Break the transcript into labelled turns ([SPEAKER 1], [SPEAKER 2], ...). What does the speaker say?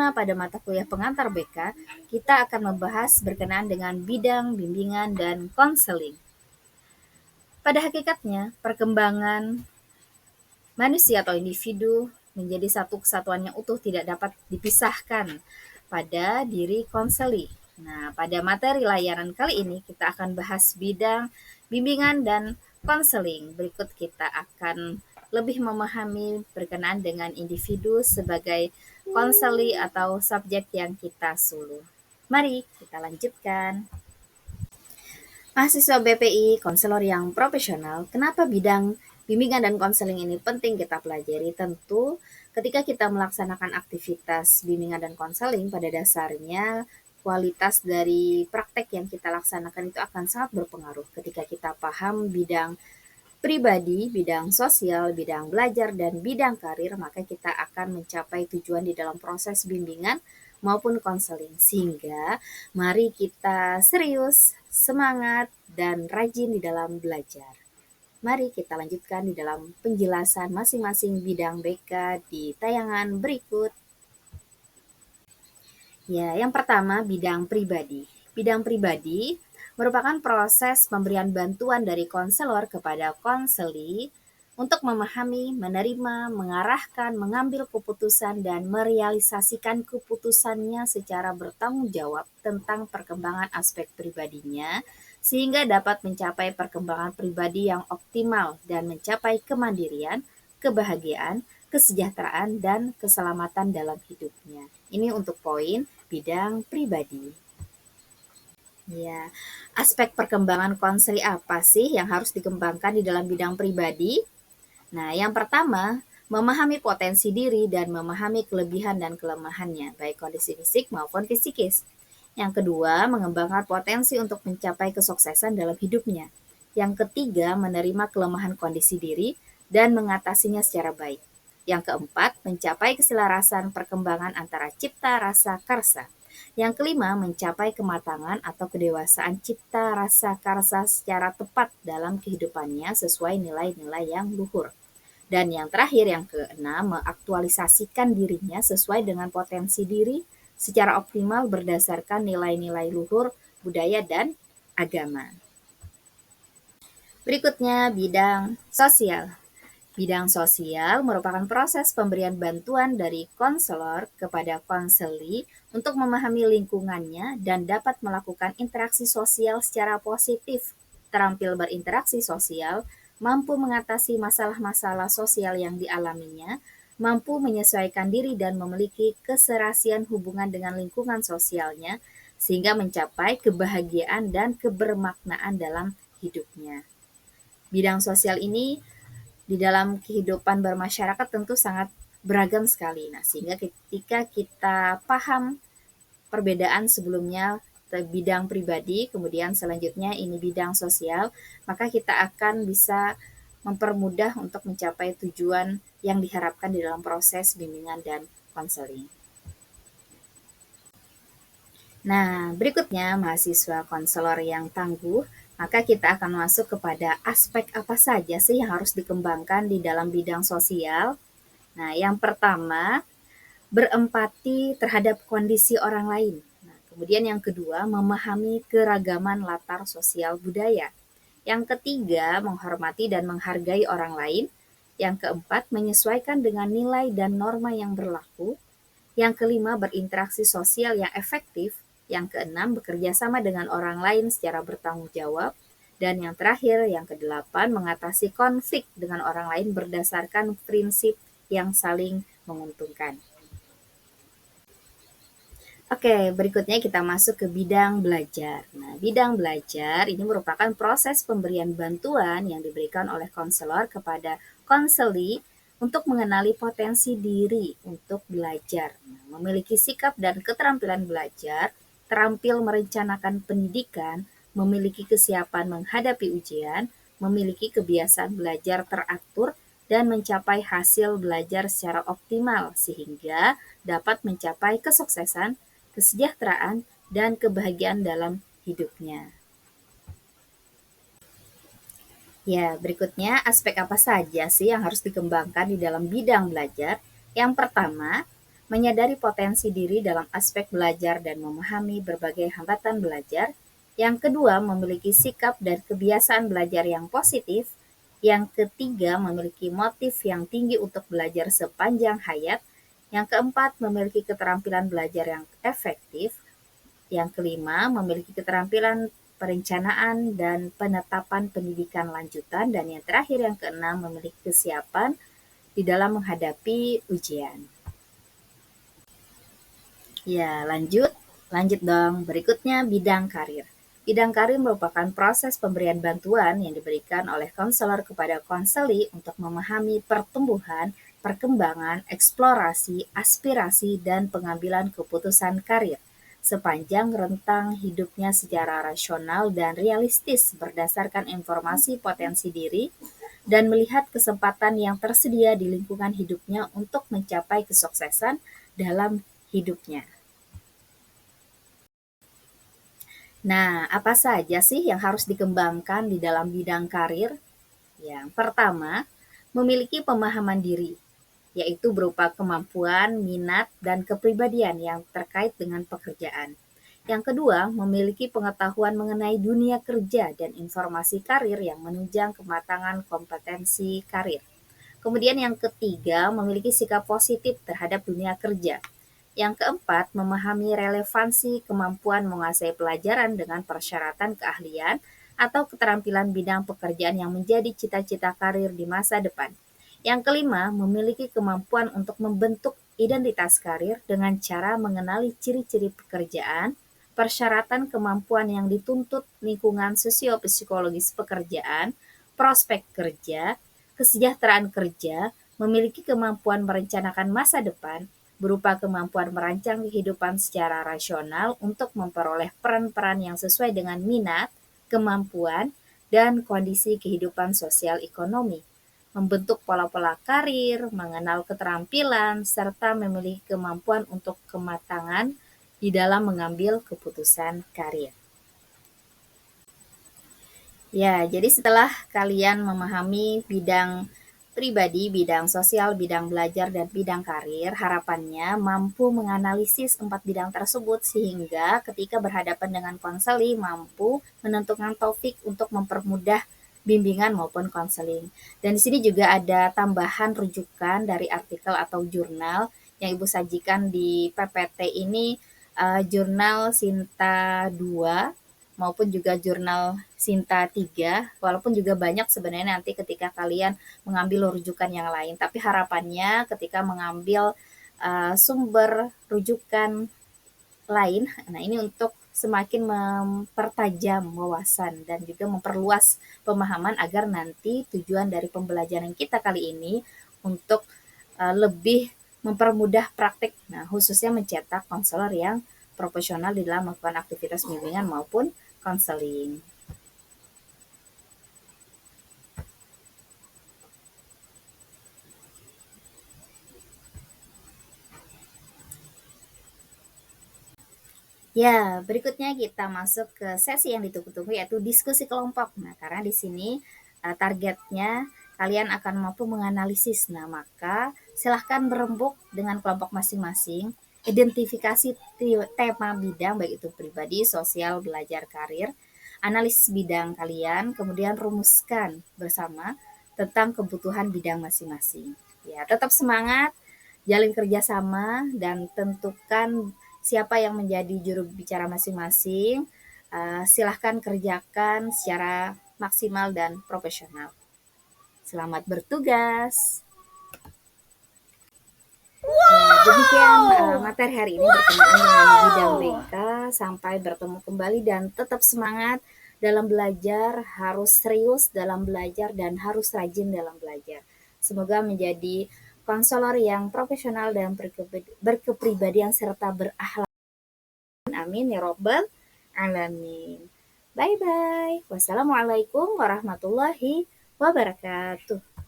[SPEAKER 1] mana pada mata kuliah pengantar BK, kita akan membahas berkenaan dengan bidang bimbingan dan konseling. Pada hakikatnya, perkembangan manusia atau individu menjadi satu kesatuan yang utuh tidak dapat dipisahkan pada diri konseli. Nah, pada materi layanan kali ini kita akan bahas bidang bimbingan dan konseling. Berikut kita akan lebih memahami berkenaan dengan individu sebagai konseli atau subjek yang kita suluh. Mari kita lanjutkan. Mahasiswa BPI, konselor yang profesional, kenapa bidang bimbingan dan konseling ini penting kita pelajari? Tentu ketika kita melaksanakan aktivitas bimbingan dan konseling, pada dasarnya kualitas dari praktek yang kita laksanakan itu akan sangat berpengaruh. Ketika kita paham bidang pribadi, bidang sosial, bidang belajar, dan bidang karir, maka kita akan mencapai tujuan di dalam proses bimbingan maupun konseling. Sehingga mari kita serius, semangat, dan rajin di dalam belajar. Mari kita lanjutkan di dalam penjelasan masing-masing bidang BK di tayangan berikut. Ya, yang pertama bidang pribadi. Bidang pribadi merupakan proses pemberian bantuan dari konselor kepada konseli untuk memahami, menerima, mengarahkan, mengambil keputusan, dan merealisasikan keputusannya secara bertanggung jawab tentang perkembangan aspek pribadinya, sehingga dapat mencapai perkembangan pribadi yang optimal dan mencapai kemandirian, kebahagiaan, kesejahteraan, dan keselamatan dalam hidupnya. Ini untuk poin bidang pribadi. Ya, aspek perkembangan konseli apa sih yang harus dikembangkan di dalam bidang pribadi? Nah, yang pertama, memahami potensi diri dan memahami kelebihan dan kelemahannya, baik kondisi fisik maupun fisikis. Yang kedua, mengembangkan potensi untuk mencapai kesuksesan dalam hidupnya. Yang ketiga, menerima kelemahan kondisi diri dan mengatasinya secara baik. Yang keempat, mencapai keselarasan perkembangan antara cipta, rasa, karsa. Yang kelima, mencapai kematangan atau kedewasaan cipta, rasa, karsa secara tepat dalam kehidupannya sesuai nilai-nilai yang luhur. Dan yang terakhir, yang keenam, mengaktualisasikan dirinya sesuai dengan potensi diri secara optimal berdasarkan nilai-nilai luhur, budaya, dan agama. Berikutnya, bidang sosial. Bidang sosial merupakan proses pemberian bantuan dari konselor kepada konseli untuk memahami lingkungannya dan dapat melakukan interaksi sosial secara positif, terampil berinteraksi sosial, mampu mengatasi masalah-masalah sosial yang dialaminya, mampu menyesuaikan diri dan memiliki keserasian hubungan dengan lingkungan sosialnya, sehingga mencapai kebahagiaan dan kebermaknaan dalam hidupnya. Bidang sosial ini di dalam kehidupan bermasyarakat tentu sangat beragam sekali. Nah, sehingga ketika kita paham perbedaan sebelumnya bidang pribadi, kemudian selanjutnya ini bidang sosial, maka kita akan bisa mempermudah untuk mencapai tujuan yang diharapkan di dalam proses bimbingan dan konseling. Nah, berikutnya mahasiswa konselor yang tangguh, maka kita akan masuk kepada aspek apa saja sih yang harus dikembangkan di dalam bidang sosial. Nah, yang pertama, berempati terhadap kondisi orang lain. Nah, kemudian yang kedua, memahami keragaman latar sosial budaya. Yang ketiga, menghormati dan menghargai orang lain. Yang keempat, menyesuaikan dengan nilai dan norma yang berlaku. Yang kelima, berinteraksi sosial yang efektif. Yang keenam, bekerja sama dengan orang lain secara bertanggung jawab. Dan yang terakhir, yang kedelapan, mengatasi konflik dengan orang lain berdasarkan prinsip yang saling menguntungkan. Oke, berikutnya kita masuk ke bidang belajar. Nah, bidang belajar ini merupakan proses pemberian bantuan yang diberikan oleh konselor kepada konseli untuk mengenali potensi diri untuk belajar, memiliki sikap dan keterampilan belajar, terampil merencanakan pendidikan, memiliki kesiapan menghadapi ujian, memiliki kebiasaan belajar teratur, dan mencapai hasil belajar secara optimal sehingga dapat mencapai kesuksesan, kesejahteraan, dan kebahagiaan dalam hidupnya. Ya, berikutnya aspek apa saja sih yang harus dikembangkan di dalam bidang belajar? Yang pertama, menyadari potensi diri dalam aspek belajar dan memahami berbagai hambatan belajar. Yang kedua, memiliki sikap dan kebiasaan belajar yang positif. Yang ketiga, memiliki motif yang tinggi untuk belajar sepanjang hayat. Yang keempat, memiliki keterampilan belajar yang efektif. Yang kelima, memiliki keterampilan perencanaan dan penetapan pendidikan lanjutan. Dan yang terakhir, yang keenam, memiliki kesiapan di dalam menghadapi ujian. Ya, lanjut. Lanjut dong. Berikutnya bidang karir. Bidang karir merupakan proses pemberian bantuan yang diberikan oleh konselor kepada konseli untuk memahami pertumbuhan, perkembangan, eksplorasi, aspirasi, dan pengambilan keputusan karir sepanjang rentang hidupnya secara rasional dan realistis berdasarkan informasi potensi diri dan melihat kesempatan yang tersedia di lingkungan hidupnya untuk mencapai kesuksesan dalam hidupnya. Nah, apa saja sih yang harus dikembangkan di dalam bidang karir? Yang pertama, memiliki pemahaman diri, yaitu berupa kemampuan, minat, dan kepribadian yang terkait dengan pekerjaan. Yang kedua, memiliki pengetahuan mengenai dunia kerja dan informasi karir yang menunjang kematangan kompetensi karir. Kemudian yang ketiga, memiliki sikap positif terhadap dunia kerja. Yang keempat, memahami relevansi kemampuan menguasai pelajaran dengan persyaratan keahlian atau keterampilan bidang pekerjaan yang menjadi cita-cita karir di masa depan. Yang kelima, memiliki kemampuan untuk membentuk identitas karir dengan cara mengenali ciri-ciri pekerjaan, persyaratan kemampuan yang dituntut lingkungan sosio-psikologis pekerjaan, prospek kerja, kesejahteraan kerja, memiliki kemampuan merencanakan masa depan, berupa kemampuan merancang kehidupan secara rasional untuk memperoleh peran-peran yang sesuai dengan minat, kemampuan, dan kondisi kehidupan sosial ekonomi, membentuk pola-pola karir, mengenal keterampilan, serta memiliki kemampuan untuk kematangan di dalam mengambil keputusan karir. Ya, jadi setelah kalian memahami bidang pribadi, bidang sosial, bidang belajar, dan bidang karir, harapannya mampu menganalisis 4 bidang tersebut sehingga ketika berhadapan dengan konseli mampu menentukan topik untuk mempermudah bimbingan maupun konseling. Dan di sini juga ada tambahan rujukan dari artikel atau jurnal yang Ibu sajikan di PPT ini, jurnal Sinta 2 maupun juga jurnal Sinta 3, walaupun juga banyak sebenarnya nanti ketika kalian mengambil rujukan yang lain. Tapi harapannya ketika mengambil sumber rujukan lain, nah ini untuk semakin mempertajam wawasan dan juga memperluas pemahaman agar nanti tujuan dari pembelajaran kita kali ini untuk lebih mempermudah praktik, nah khususnya mencetak konselor yang profesional di dalam melakukan aktivitas bimbingan maupun konseling. Ya, berikutnya kita masuk ke sesi yang ditunggu-tunggu yaitu diskusi kelompok. Nah, karena di sini targetnya kalian akan mampu menganalisis. Nah, maka silahkan berembuk dengan kelompok masing-masing, identifikasi tema bidang baik itu pribadi, sosial, belajar, karir, analisis bidang kalian, kemudian rumuskan bersama tentang kebutuhan bidang masing-masing. Ya, tetap semangat, jalin kerjasama, dan tentukan siapa yang menjadi juru bicara masing-masing. Silahkan kerjakan secara maksimal dan profesional. Selamat bertugas. Ya, demikian materi hari ini berkenaan dengan bidang BK. Sampai bertemu kembali dan tetap semangat dalam belajar, harus serius dalam belajar dan harus rajin dalam belajar. Semoga menjadi konselor yang profesional dan berkepribadian serta berakhlak. Amin ya robbal alamin. Bye bye. Wassalamualaikum warahmatullahi wabarakatuh.